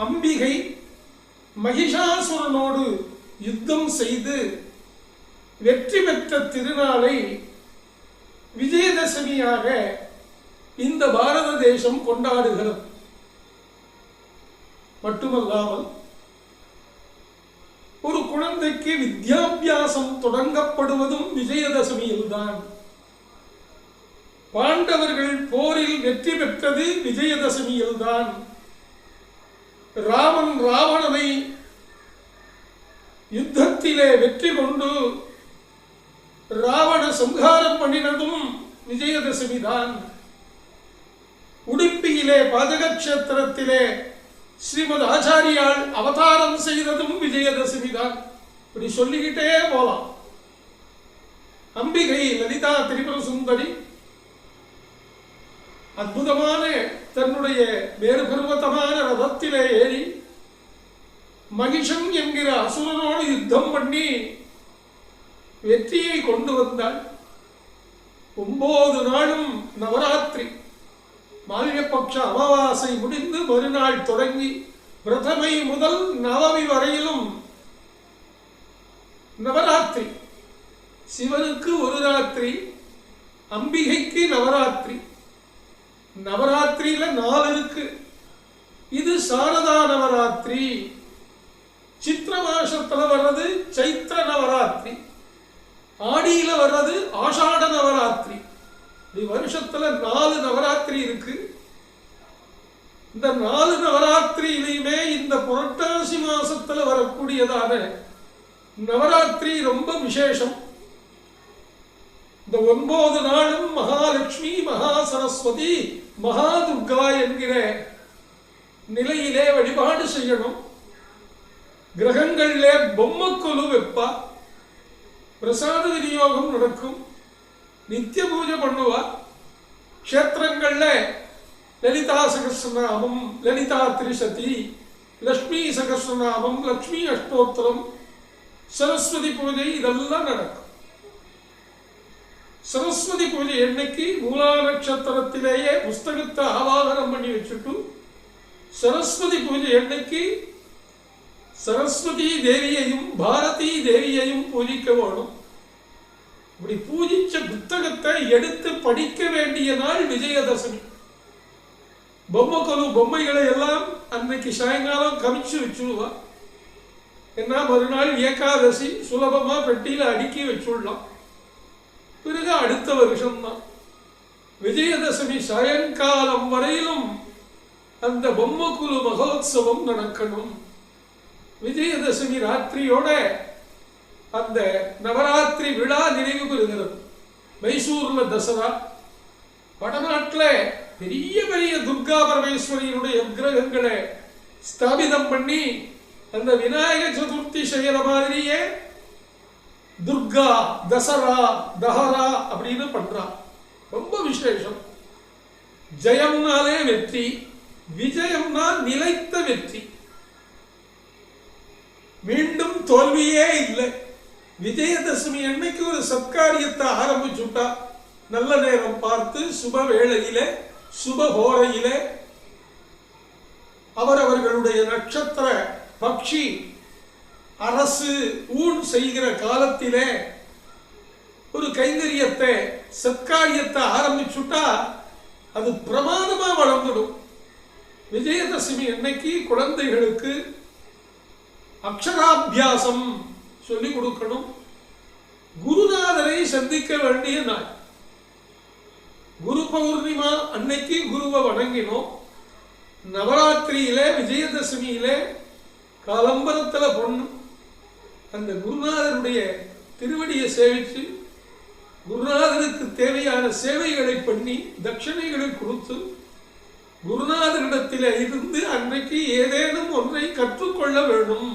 அம்பிகை மகிஷாசுரனோடு யுத்தம் செய்து வெற்றி பெற்ற திருநாளை விஜயதசமியாக இந்த பாரத தேசம் கொண்டாடுகிறது. மட்டுமல்லாமல் ஒரு குழந்தைக்கு வித்யாபியாசம் தொடங்கப்படுவதும் விஜயதசமியில்தான். பாண்டவர்கள் போரில் வெற்றி பெற்றது விஜயதசமியில்தான். ராமன் ராவணனை யுத்தத்திலே வெற்றி கொண்டு ராவண சம்ஹாரம் பண்ணினதும் விஜயதசமி தான். உடுப்பியிலே பாதக கஷேத்திரத்திலே ஸ்ரீமத் ஆச்சாரியால் அவதாரம் செய்ததும் விஜயதசமி தான். இப்படி சொல்லிக்கிட்டே போலாம். அம்பிகை லலிதா திரிபுர சுந்தரி அற்புதமான தன்னுடைய வேறு பருவத்தமான ரதத்திலே ஏறி மகிஷன் என்கிற அசுரனோடு யுத்தம் பண்ணி வெற்றியை கொண்டு வந்தாள். 9 நாளும் நவராத்திரி. மால்யபக்ஷ அமாவாசை முடிந்து மறுநாள் தொடங்கி பிரதமை முதல் நவமி வரையிலும் நவராத்திரி. சிவனுக்கு ஒரு ராத்திரி, அம்பிகைக்கு நவராத்திரி. நவராத்திரியில 4 இருக்கு. இது சாரதா நவராத்திரி. சித்திர மாசத்துல வர்றது சைத்திர நவராத்திரி. ஆடியில வர்றது ஆஷாட நவராத்திரி. வருஷத்துல 4 நவராத்திரி இருக்கு. இந்த 4 நவராத்திரியிலுமே இந்த புரட்டாசி மாசத்துல வரக்கூடியதான நவராத்திரி ரொம்ப விசேஷம். இந்த 9 நாளும் மகாலட்சுமி, மகா சரஸ்வதி, மகா துர்கா என்கிற நிலையிலே வழிபாடு செய்யணும். கிரகங்களிலே பொம்மக்கொலு வெப்பா, பிரசாத விநியோகம் நடக்கும், நித்திய பூஜை பண்ணுவா. க்ஷேத்திரங்கள்ல லலிதா சகஸ்ரநாமம், லலிதா திரிசதி, லக்ஷ்மி சகஸ்ரநாமம், லக்ஷ்மி அஷ்டோத்திரம், சரஸ்வதி பூஜை இதெல்லாம் நடக்கும். சரஸ்வதி பூஜை அன்னைக்கு மூலா நட்சத்திரத்திலேயே புஸ்தகத்தை ஆவாகனம் பண்ணி வச்சுட்டு சரஸ்வதி பூஜை அன்னைக்கு சரஸ்வதி தேவியையும் பாரதி தேவியையும் பூஜிக்க வேணும். இப்படி பூஜிச்ச புத்தகத்தை எடுத்து படிக்க வேண்டிய நாள் விஜயதசமி. பொம்மைக்கொலு பொம்மைகளை எல்லாம் அன்னைக்கு சாயங்காலம் கமிச்சு வச்சுடுவா. ஏன்னா மறுநாள் ஏகாதசி, சுலபமா பெட்டியில அடுக்கி வச்சுடலாம். பிறகு அடுத்த வருஷம்தான் விஜயதசமி சாயங்காலம் வரையிலும் அந்த பொம்மைக்குழு மகோத்சவம் நடக்கணும். விஜயதசமி ராத்திரியோட அந்த நவராத்திரி விழா நிறைவு பெறுகிறது. மைசூர்ல தசரா, வடநாட்டில் பெரிய பெரிய துர்கா பரமேஸ்வரியினுடைய விக்கிரகங்களை ஸ்தாபிதம் பண்ணி அந்த விநாயக சதுர்த்தி செய்யற மாதிரியே துர்கா தசரா தஹரா அப்படின்னு பண்றா. ரொம்ப விசேஷம். ஜெயம்னாலே வெற்றி, விஜயம்னா நிலைத்த வெற்றி, மீண்டும் தோல்வியே இல்லை. விஜயதசமி அன்னைக்கு ஒரு சத்காரியத்தை ஆரம்பிச்சுட்டா நல்ல நேரம் பார்த்து சுப வேளையிலே சுபஹோரையிலே அவரவர்களுடைய நட்சத்திர பக்ஷி அரசு ஊன் செய்கிற காலத்திலே ஒரு கைங்கரியத்தை சத்காரியத்தை ஆரம்பிச்சுட்டா அது பிரமாதமா வளர்ந்துடும். விஜயதசமி அன்னைக்கு குழந்தைகளுக்கு அக்ஷராபியாசம் சொல்லிக் கொடுக்கணும். குருநாதரை சந்திக்க வேண்டிய நாள். குரு பௌர்ணிமா அன்னைக்கு குருவை வணங்கினோம். நவராத்திரியில விஜயதசமியில காலம்பரத்துல பொண்ணு அந்த குருநாதருடைய திருவடியை சேவிச்சு குருநாதருக்கு தேவையான சேவைகளை பண்ணி தட்சணைகளை கொடுத்து குருநாதரிடத்தில் இருந்து அன்னைக்கு ஏதேனும் ஒன்றை கற்றுக்கொள்ள வேண்டும்.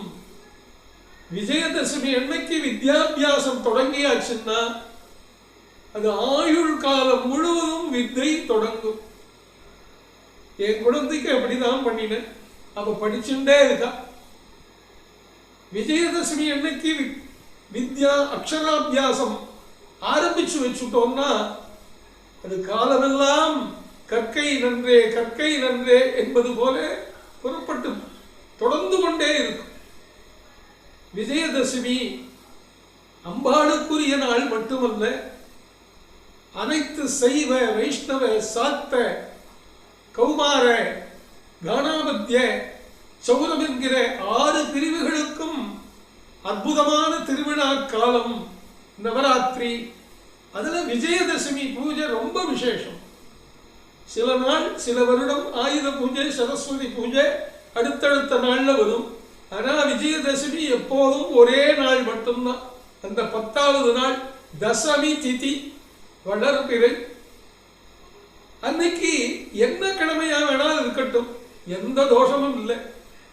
விஜயதசமி அன்னைக்கு வித்யாபியாசம் தொடங்கியாச்சுன்னா அது ஆயுள் காலம் முழுவதும் வித்தை தொடங்கும். என் குழந்தைக்கு அப்படிதான் பண்ணினேன். அவ படிச்சுட்டே இருக்கா. விஜயதசமி அன்னைக்கு வித்யா அக்ஷராபியாசம் ஆரம்பிச்சு வச்சுட்டோம்னா அது காலமெல்லாம் கற்கை நன்றே கற்கை நன்றே என்பது போல புறப்பட்டு தொடர்ந்து கொண்டே இருக்கும். விஜயதசமி அம்பாளுக்குரிய நாள் மட்டுமல்ல, அனைத்து சைவ வைஷ்ணவ சாக்த கௌமார கானாமத்திய சௌரம் என்கிற 6 பிரிவுகளுக்கும் அற்புதமான திருவிழா காலம் நவராத்திரி. அதுல விஜயதசமி பூஜை ரொம்ப விசேஷம். சில நாள் சில வருடம் ஆயுத பூஜை சரஸ்வதி பூஜை அடுத்தடுத்த நாள்ல வரும். ஆனா விஜயதசமி எப்போதும் ஒரே நாள் மட்டும்தான். அந்த 10வது நாள் தசமி திதி வளர்பிறை. அன்னைக்கு என்ன கிழமையா வேணாலும் இருக்கட்டும், எந்த தோஷமும் இல்லை.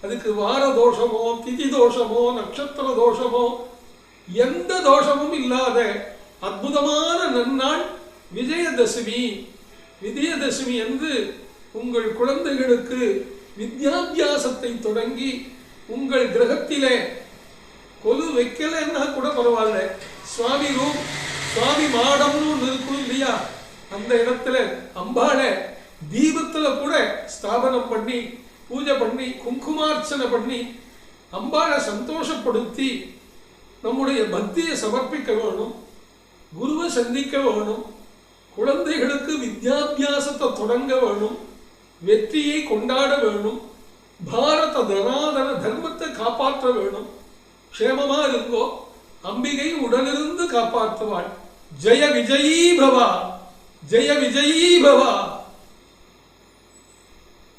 அதுக்கு வார தோஷமோ திதி தோஷமோ நட்சத்திர தோஷமோ எந்த தோஷமும் இல்லாத அற்புதமான நன்னாள் விஜயதசமி. விஜயதசமி என்று உங்கள் குழந்தைகளுக்கு வித்யாபியாசத்தை தொடங்கி உங்கள் கிரகத்திலே கொலு வைக்கலன்னா கூட பரவாயில்ல, சுவாமி ரூம் சுவாமி மாடம்னு ஒன்று இருக்கும் இல்லையா, அந்த இடத்துல அம்பாளை தீபத்துல கூட ஸ்தாபனம் பண்ணி பூஜை பண்ணி குங்குமார்ச்சனை பண்ணி அம்பாளை சந்தோஷப்படுத்தி நம்முடைய பக்தியை சமர்ப்பிக்க வேணும். குருவை சந்திக்க வேணும். குழந்தைகளுக்கு வித்யாபியாசத்தை தொடங்க வேணும். வெற்றியை கொண்டாட வேணும். பாரத தனாதன தர்மத்தை காப்பாற்ற வேணும். க்ஷேமமா இருக்கோ, அம்பிகை உடனிருந்து காப்பாற்றுவாள். ஜெய விஜயீ பவா, ஜெய விஜயீ பவா.